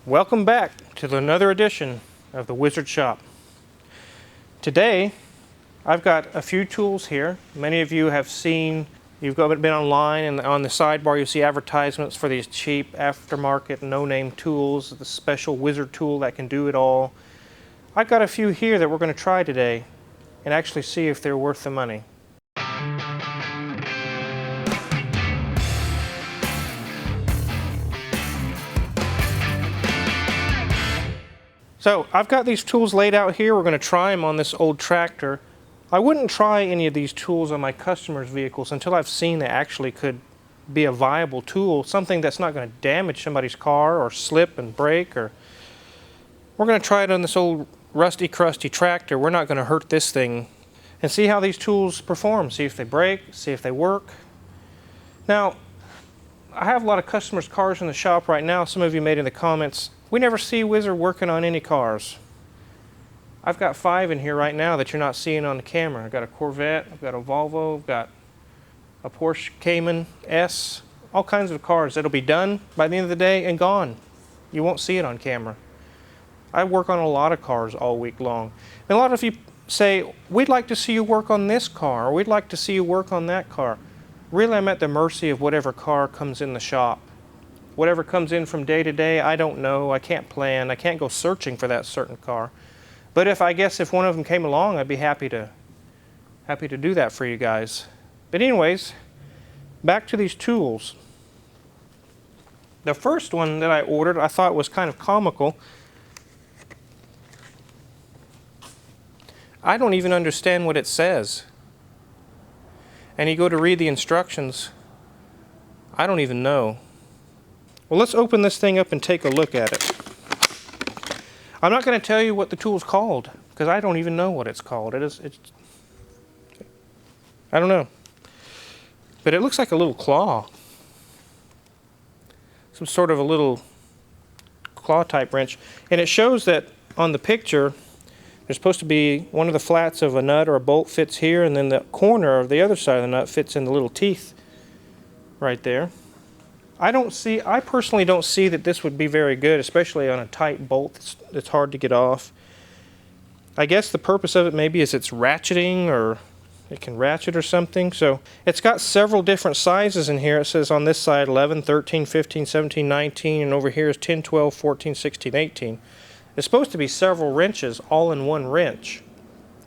Welcome back to another edition of the Wizard Shop. Today, I've got a few tools here. Many of you have seen, you've been online, and on the sidebar you see advertisements for these cheap aftermarket no-name tools, the special wizard tool that can do it all. I've got a few here that we're going to try today and actually see if they're worth the money. So I've got these tools laid out here. We're going to try them on this old tractor. I wouldn't try any of these tools on my customers' vehicles until I've seen they actually could be a viable tool, something that's not going to damage somebody's car or slip and break. Or we're going to try it on this old rusty, crusty tractor. We're not going to hurt this thing and see how these tools perform, see if they break, see if they work. Now, I have a lot of customers' cars in the shop right now. Some of you made in the comments, we never see Wizard working on any cars. I've got 5 in here right now that you're not seeing on the camera. I've got a Corvette, I've got a Volvo, I've got a Porsche Cayman S, all kinds of cars that'll be done by the end of the day and gone. You won't see it on camera. I work on a lot of cars all week long. And a lot of you say, we'd like to see you work on this car, or we'd like to see you work on that car. Really, I'm at the mercy of whatever car comes in the shop. Whatever comes in from day to day, I don't know. I can't plan. I can't go searching for that certain car. But if one of them came along, I'd be happy to do that for you guys. But anyways, back to these tools. The first one that I ordered, I thought was kind of comical. I don't even understand what it says. And you go to read the instructions, I don't even know. Well, let's open this thing up and take a look at it. I'm not going to tell you what the tool's called, because I don't even know what it's called. I don't know. But it looks like a little claw. Some sort of a little claw type wrench. And it shows that on the picture, there's supposed to be one of the flats of a nut or a bolt fits here, and then the corner of the other side of the nut fits in the little teeth right there. I personally don't see that this would be very good, especially on a tight bolt that's hard to get off. I guess the purpose of it maybe is it's ratcheting, or it can ratchet or something. So it's got several different sizes in here. It says on this side 11, 13, 15, 17, 19, and over here is 10, 12, 14, 16, 18. It's supposed to be several wrenches all in one wrench.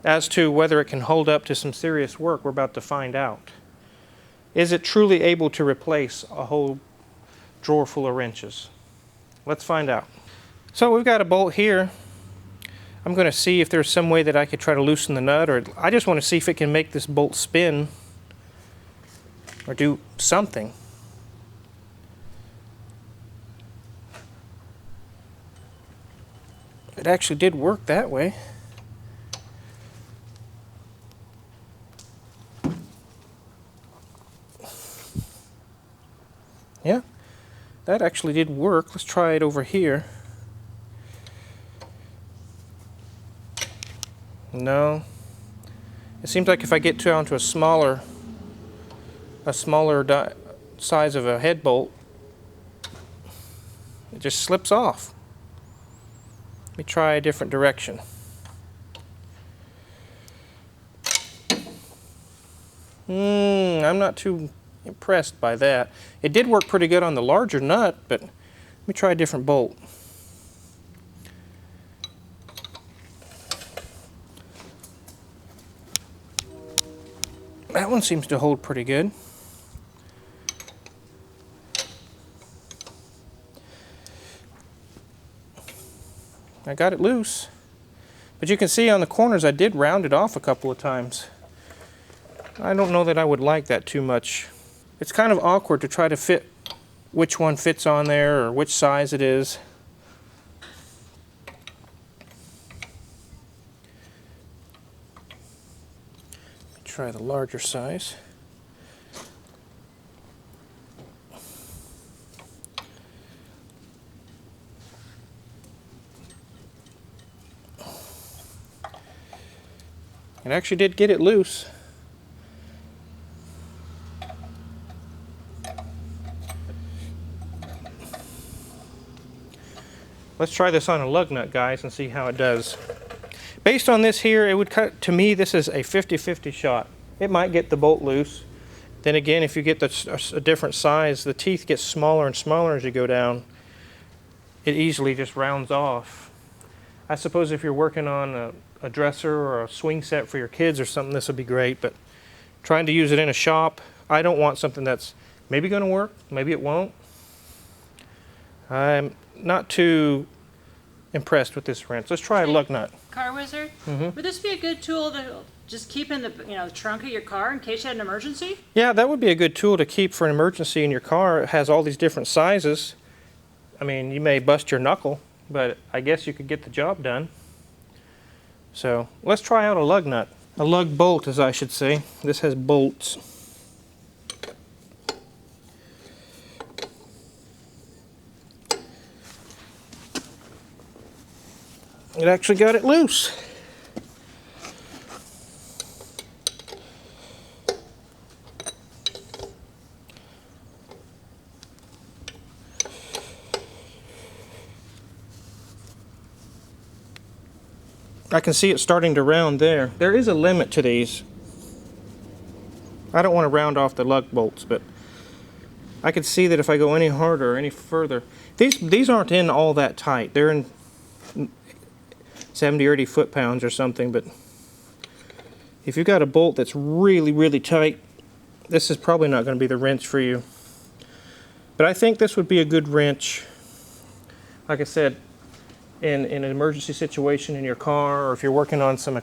As to whether it can hold up to some serious work, we're about to find out. Is it truly able to replace a whole drawer full of wrenches? Let's find out. So we've got a bolt here. I'm going to see if there's some way that I could try to loosen the nut, or I just want to see if it can make this bolt spin or do something. It actually did work that way. Yeah, that actually did work. Let's try it over here. No. It seems like if I get down to a smaller size of a head bolt, it just slips off. Let me try a different direction. I'm not too impressed by that. It did work pretty good on the larger nut, but let me try a different bolt. That one seems to hold pretty good. I got it loose, but you can see on the corners I did round it off a couple of times. I don't know that I would like that too much. It's kind of awkward to try to fit which one fits on there or which size it is. Let me try the larger size. It actually did get it loose. Let's try this on a lug nut, guys, and see how it does. Based on this here, it would cut, to me, this is a 50-50 shot. It might get the bolt loose. Then again, if you get a different size, the teeth get smaller and smaller as you go down. It easily just rounds off. I suppose if you're working on a dresser or a swing set for your kids or something, this would be great, but trying to use it in a shop, I don't want something that's maybe going to work, maybe it won't. I'm not too impressed with this wrench. Let's try a lug nut. Car Wizard, would this be a good tool to just keep in the the trunk of your car in case you had an emergency? Yeah, that would be a good tool to keep for an emergency in your car. It has all these different sizes. I mean, you may bust your knuckle, but I guess you could get the job done. So let's try out a lug nut. A lug bolt, as I should say. This has bolts. It actually got it loose. I can see it starting to round there. There is a limit to these. I don't want to round off the lug bolts, but I can see that if I go any harder or any further, these aren't in all that tight. They're in 70 or 80 foot-pounds or something, but if you've got a bolt that's really, really tight, this is probably not going to be the wrench for you. But I think this would be a good wrench, like I said, in an emergency situation in your car, or if you're working on some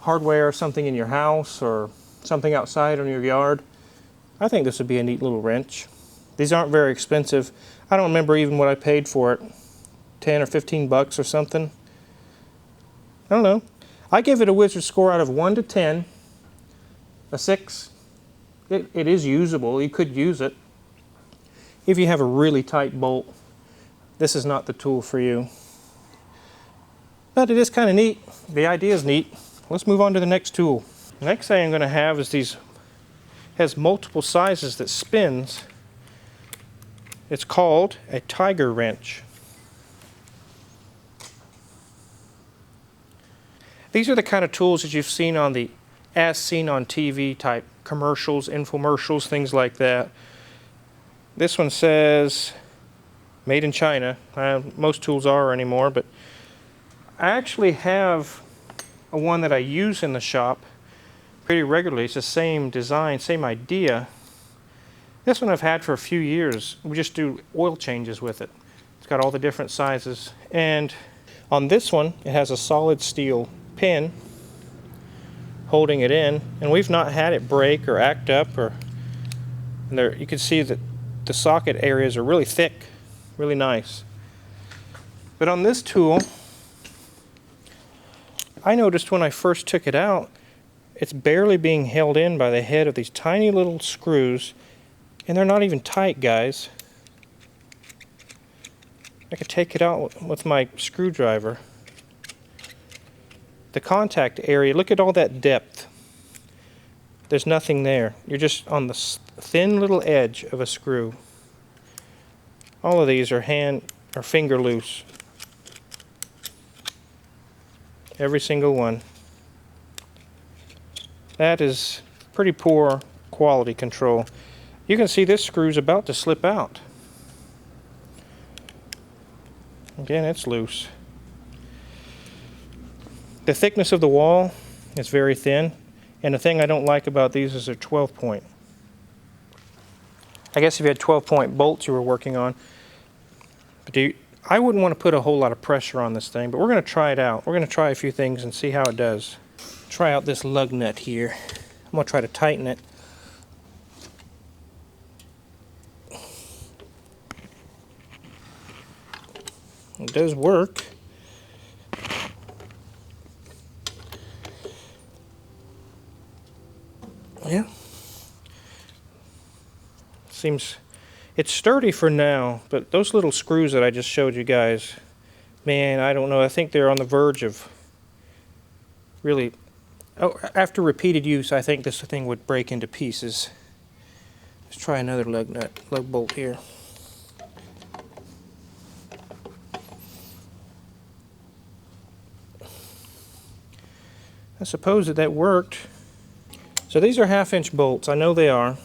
hardware or something in your house or something outside in your yard. I think this would be a neat little wrench. These aren't very expensive. I don't remember even what I paid for it. 10 or 15 bucks or something. I don't know. I give it a Wizard score out of 1 to 10. A 6. It is usable. You could use it. If you have a really tight bolt, this is not the tool for you. But it is kind of neat. The idea is neat. Let's move on to the next tool. The next thing I'm going to have is has multiple sizes that spins. It's called a tiger wrench. These are the kind of tools that you've seen on the as seen on TV type commercials, infomercials, things like that. This one says made in China. Most tools are anymore, but I actually have a one that I use in the shop pretty regularly. It's the same design, same idea. This one I've had for a few years. We just do oil changes with it. It's got all the different sizes. And on this one, it has a solid steel pin holding it in. And we've not had it break or act up. And there, you can see that the socket areas are really thick, really nice. But on this tool, I noticed when I first took it out, it's barely being held in by the head of these tiny little screws, and they're not even tight, guys. I could take it out with my screwdriver. The contact area, look at all that depth. There's nothing there. You're just on the thin little edge of a screw. All of these are hand or finger loose. Every single one. That is pretty poor quality control. You can see this screw's about to slip out. Again, it's loose. The thickness of the wall is very thin, and the thing I don't like about these is they're 12 point. I guess if you had 12-point bolts you were working on, but I wouldn't want to put a whole lot of pressure on this thing, but we're going to try it out. We're going to try a few things and see how it does. Try out this lug nut here. I'm going to try to tighten it. It does work. Yeah. Seems it's sturdy for now, but those little screws that I just showed you guys, man, I don't know. I think they're on the verge of really, after repeated use, I think this thing would break into pieces. Let's try another lug bolt here. I suppose that worked. So these are 1/2-inch bolts. I know they are.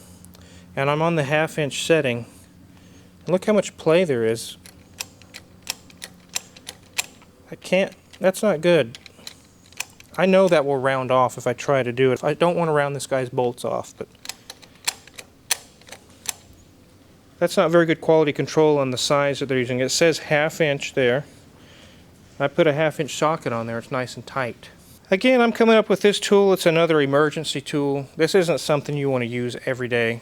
And I'm on the 1/2-inch setting. And look how much play there is. That's not good. I know that will round off if I try to do it. I don't want to round this guy's bolts off, but that's not very good quality control on the size that they're using. It says 1/2-inch there. I put a 1/2-inch socket on there. It's nice and tight. Again, I'm coming up with this tool. It's another emergency tool. This isn't something you want to use every day.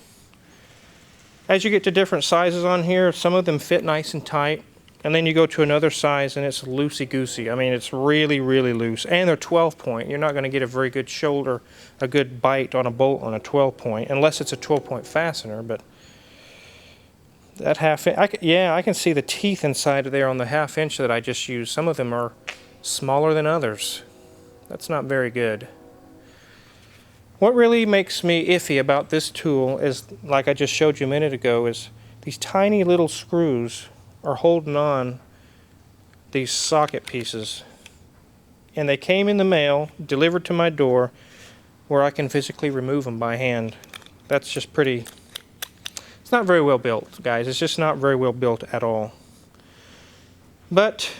As you get to different sizes on here, some of them fit nice and tight. And then you go to another size and it's loosey-goosey. I mean, it's really, really loose. And they're 12-point. You're not going to get a very good shoulder, a good bite on a bolt on a 12-point, unless it's a 12-point fastener. But that 1/2-inch, yeah, I can see the teeth inside of there on the 1/2-inch that I just used. Some of them are smaller than others. That's not very good. What really makes me iffy about this tool is, like I just showed you a minute ago, is these tiny little screws are holding on these socket pieces, and they came in the mail, delivered to my door, where I can physically remove them by hand. That's just pretty, it's not very well built, guys. It's just not very well built at all. But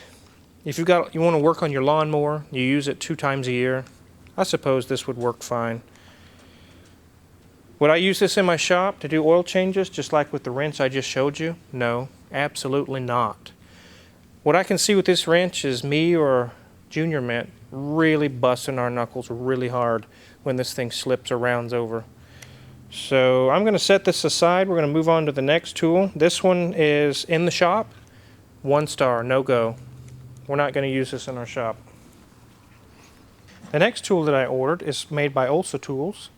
if you want to work on your lawnmower, you use it 2 times a year, I suppose this would work fine. Would I use this in my shop to do oil changes, just like with the wrench I just showed you? No, absolutely not. What I can see with this wrench is me or Junior Mint really busting our knuckles really hard when this thing slips or rounds over. So I'm going to set this aside. We're going to move on to the next tool. This one is in the shop. 1 star, no go. We're not going to use this in our shop. The next tool that I ordered is made by Olsa Tools.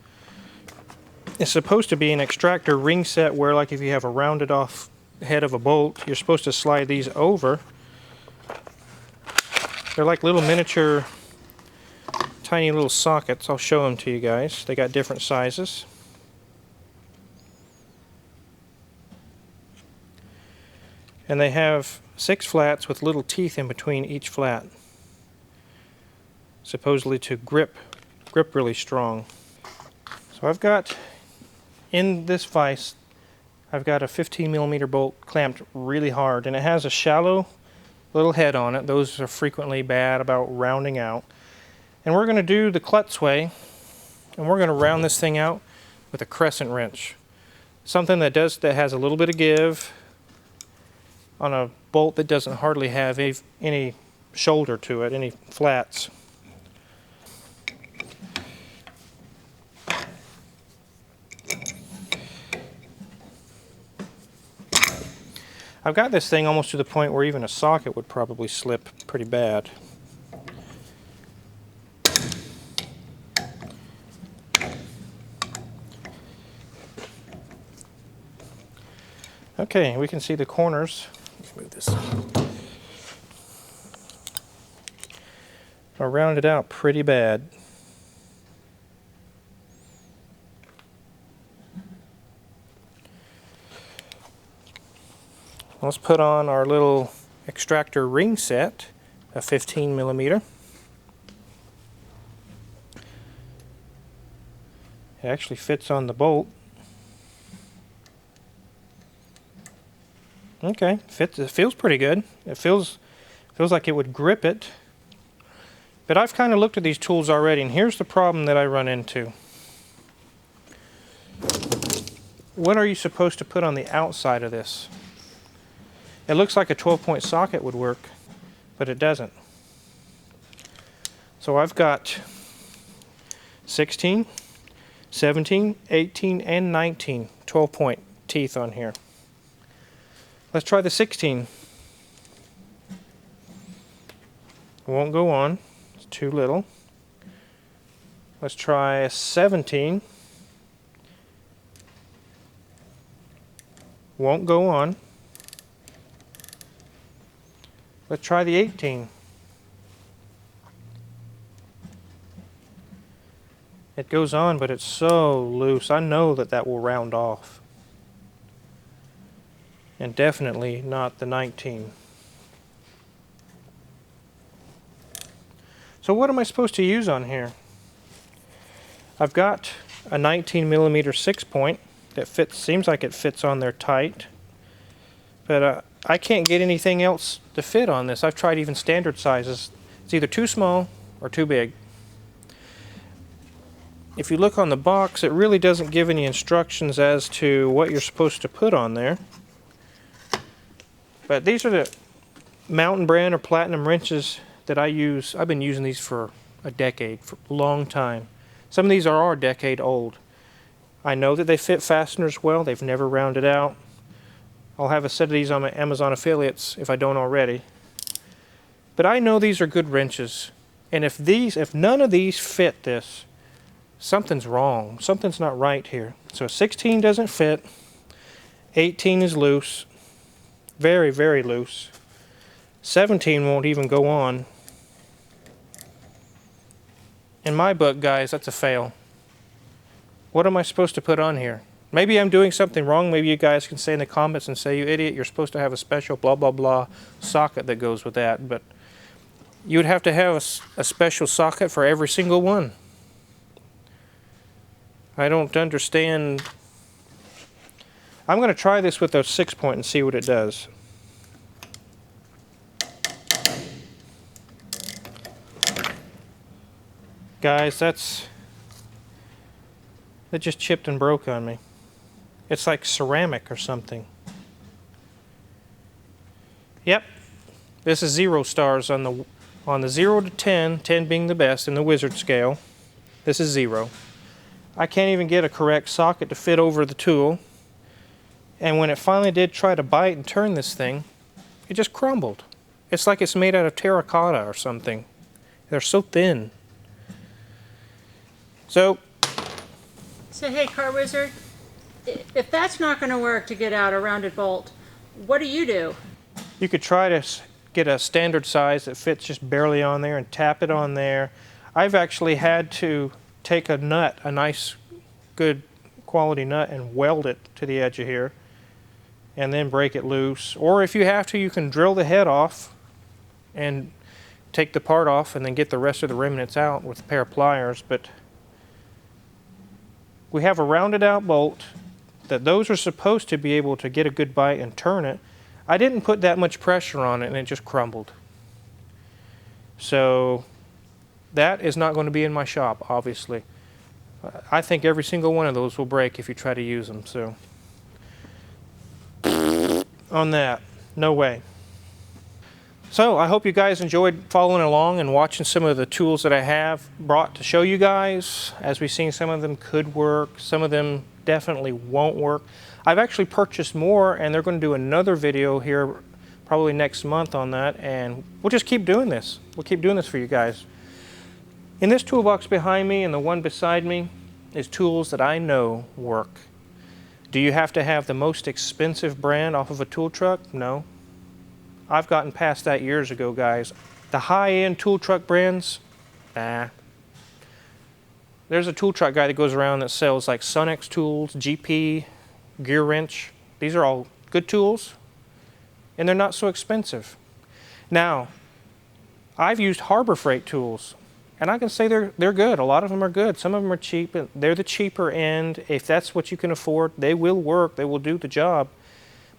It's supposed to be an extractor ring set where, like, if you have a rounded off head of a bolt, you're supposed to slide these over. They're like little miniature, tiny little sockets. I'll show them to you guys. They got different sizes. And they have 6 flats with little teeth in between each flat, supposedly to grip really strong. So I've got, in this vise, I've got a 15mm bolt clamped really hard, and it has a shallow little head on it. Those are frequently bad about rounding out. And we're going to do the klutz way, and we're going to round this thing out with a crescent wrench. Something that has a little bit of give on a bolt that doesn't hardly have any shoulder to it, any flats. I've got this thing almost to the point where even a socket would probably slip pretty bad. Okay, we can see the corners. Let's move this. Are rounded out pretty bad. Let's put on our little extractor ring set, a 15mm. It actually fits on the bolt. Okay, fits. It feels pretty good. It feels like it would grip it. But I've kind of looked at these tools already, and here's the problem that I run into. What are you supposed to put on the outside of this? It looks like a 12-point socket would work, but it doesn't. So I've got 16, 17, 18, and 19 12-point teeth on here. Let's try the 16. Won't go on. It's too little. Let's try a 17. Won't go on. Let's try the 18. It goes on, but it's so loose. I know that will round off. And definitely not the 19. So what am I supposed to use on here? I've got a 19mm 6-point that fits, seems like it fits on there tight, but I can't get anything else to fit on this. I've tried even standard sizes. It's either too small or too big. If you look on the box, it really doesn't give any instructions as to what you're supposed to put on there. But these are the Mountain brand or Platinum wrenches that I use. I've been using these for a decade, for a long time. Some of these are a decade old. I know that they fit fasteners well. They've never rounded out. I'll have a set of these on my Amazon affiliates if I don't already. But I know these are good wrenches. And if none of these fit this, something's wrong. Something's not right here. So 16 doesn't fit. 18 is loose. Very, very loose. 17 won't even go on. In my book, guys, that's a fail. What am I supposed to put on here? Maybe I'm doing something wrong. Maybe you guys can say in the comments and say, you idiot, you're supposed to have a special blah, blah, blah socket that goes with that. But you would have to have a special socket for every single one. I don't understand. I'm going to try this with a 6-point and see what it does. Guys, that just chipped and broke on me. It's like ceramic or something. Yep, this is 0 stars on the 0 to 10, 10 being the best in the wizard scale. This is 0. I can't even get a correct socket to fit over the tool. And when it finally did try to bite and turn this thing, it just crumbled. It's like it's made out of terracotta or something. They're so thin. So hey, Car Wizard, if that's not going to work to get out a rounded bolt, what do? You could try to get a standard size that fits just barely on there and tap it on there. I've actually had to take a nut, a nice, good quality nut, and weld it to the edge of here and then break it loose. Or if you have to, you can drill the head off and take the part off and then get the rest of the remnants out with a pair of pliers. But we have a rounded out bolt that those are supposed to be able to get a good bite and turn it. I didn't put that much pressure on it and it just crumbled. So that is not going to be in my shop, obviously. I think every single one of those will break if you try to use them. So on that, no way. So I hope you guys enjoyed following along and watching some of the tools that I have brought to show you guys. As we've seen, some of them could work, some of them definitely won't work. I've actually purchased more, and they're going to do another video here probably next month on that, and we'll just keep doing this. We'll keep doing this for you guys. In this toolbox behind me and the one beside me is tools that I know work. Do you have to have the most expensive brand off of a tool truck? No. I've gotten past that years ago, guys. The high-end tool truck brands, nah. There's a tool truck guy that goes around that sells like Sunex tools, GP, Gear Wrench. These are all good tools, and they're not so expensive. Now, I've used Harbor Freight tools, and I can say they're good. A lot of them are good. Some of them are cheap. They're the cheaper end. If that's what you can afford, they will work. They will do the job.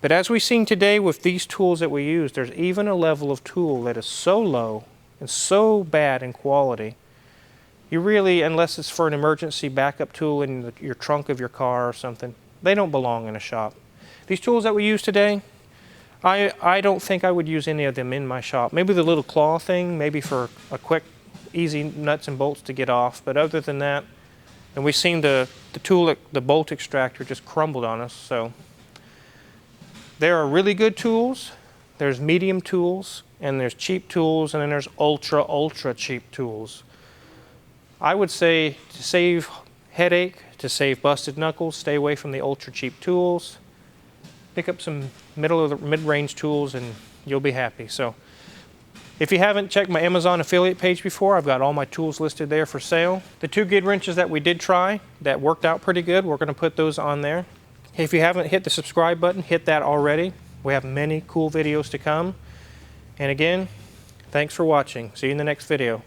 But as we've seen today with these tools that we use, there's even a level of tool that is so low and so bad in quality. You really, unless it's for an emergency backup tool in your trunk of your car or something, they don't belong in a shop. These tools that we use today, I don't think I would use any of them in my shop. Maybe the little claw thing, maybe for a quick, easy nuts and bolts to get off. But other than that, and we've seen the tool, the bolt extractor just crumbled on us. So there are really good tools, there's medium tools, and there's cheap tools, and then there's ultra, ultra cheap tools. I would say to save headache, to save busted knuckles, stay away from the ultra cheap tools. Pick up some mid-range tools and you'll be happy. So if you haven't checked my Amazon affiliate page before, I've got all my tools listed there for sale. The 2 gauge wrenches that we did try that worked out pretty good, we're going to put those on there. If you haven't hit the subscribe button, hit that already. We have many cool videos to come. And again, thanks for watching. See you in the next video.